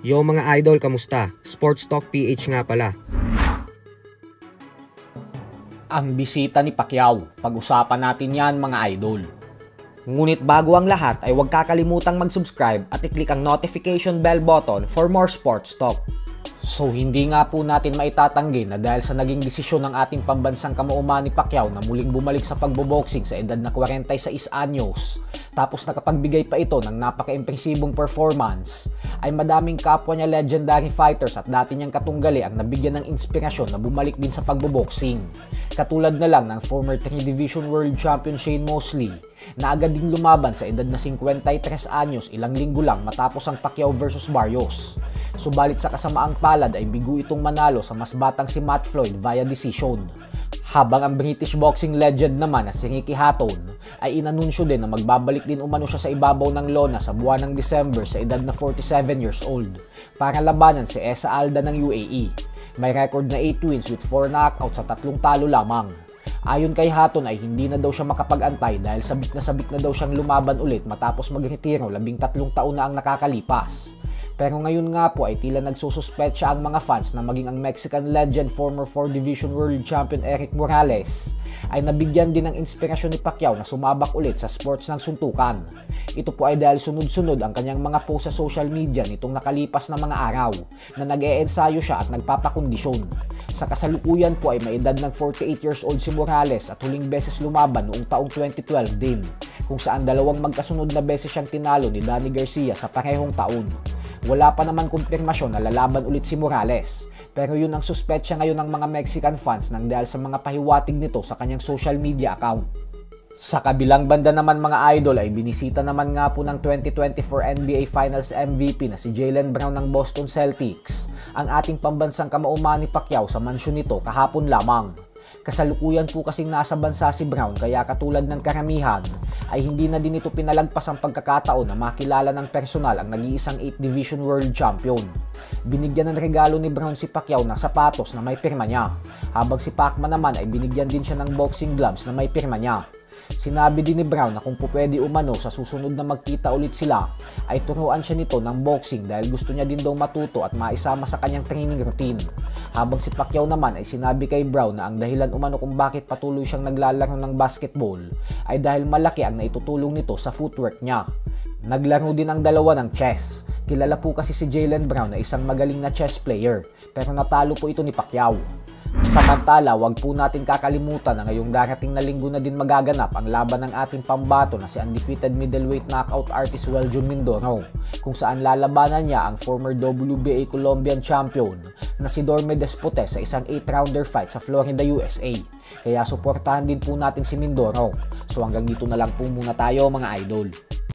Yo mga idol, kamusta? Sports Talk PH nga pala. Ang bisita ni Pacquiao, pag-usapan natin yan mga idol. Ngunit bago ang lahat ay huwag kakalimutang mag-subscribe at i-click ang notification bell button for more sports talk. So hindi nga po natin maitatanggi na dahil sa naging desisyon ng ating pambansang kamauuman ni Pacquiao na muling bumalik sa pagboboxing sa edad na 46 anyos, tapos nakapagbigay pa ito ng napaka-impresibong performance, ay madaming kapwa niya legendary fighters at dati niyang katunggali ang nabigyan ng inspirasyon na bumalik din sa pagboboxing. Katulad na lang ng former 3-division world champion Shane Mosley na agad ding lumaban sa edad na 53 anyos ilang linggo lang matapos ang Pacquiao vs Barrios. Subalit sa kasamaang palad ay bigo itong manalo sa mas batang si Matt Floyd via decision. Habang ang British boxing legend naman na si Ricky Hatton ay inanunsyo din na magbabalik din umano siya sa ibabaw ng lona sa buwan ng December sa edad na 47 years old para labanan si Essa Alda ng UAE. May record na 8 wins with 4 knockouts sa 3 talo lamang. Ayon kay Hatton ay hindi na daw siya makapag-antay dahil sabik na daw siyang lumaban ulit matapos magretiro 13 taon na ang nakakalipas. Pero ngayon nga po ay tila nagsususpetsa ang mga fans na maging ang Mexican legend former 4-division world champion Erik Morales ay nabigyan din ng inspirasyon ni Pacquiao na sumabak ulit sa sports ng suntukan. Ito po ay dahil sunod-sunod ang kanyang mga post sa social media nitong nakalipas na mga araw na nag-e-ensayo siya at nagpapakondisyon. Sa kasalukuyan po ay may edad ng 48 years old si Morales at huling beses lumaban noong taong 2012 din, kung saan dalawang magkasunod na beses siyang tinalo ni Danny Garcia sa parehong taon. Wala pa naman kumpirmasyon na lalaban ulit si Morales, pero yun ang suspetsya ngayon ng mga Mexican fans nang dahil sa mga pahiwatig nito sa kanyang social media account. Sa kabilang banda naman mga idol ay binisita naman nga po ng 2024 NBA Finals MVP na si Jaylen Brown ng Boston Celtics ang ating pambansang kamauuman ni Pacquiao sa mansyon nito kahapon lamang. Kasalukuyan po kasing nasa bansa si Brown kaya katulad ng karamihan ay hindi na din ito pinalagpas ang pagkakataon na makilala ng personal ang nag-iisang 8-division world champion. Binigyan ng regalo ni Brown si Pacquiao ng sapatos na may pirma niya, habang si Pacman naman ay binigyan din siya ng boxing gloves na may pirma niya. Sinabi din ni Brown na kung pupwede umano sa susunod na magkita ulit sila ay turuan siya nito ng boxing dahil gusto niya din daw matuto at maisama sa kanyang training routine. Habang si Pacquiao naman ay sinabi kay Brown na ang dahilan umano kung bakit patuloy siyang naglalaro ng basketball ay dahil malaki ang naitutulong nito sa footwork niya. Naglaro din ang dalawa ng chess. Kilala po kasi si Jaylen Brown na isang magaling na chess player pero natalo po ito ni Pacquiao. Samantala, wag po natin kakalimutan na ngayong darating na linggo na din magaganap ang laban ng ating pambato na si undefeated middleweight knockout artist Weljon Mindoro, kung saan lalabanan niya ang former WBA Colombian champion na si Dorme Despotes sa isang 8-rounder fight sa Florida, USA. Kaya suportahan din po natin si Mindoro. So hanggang dito na lang po muna tayo mga idol.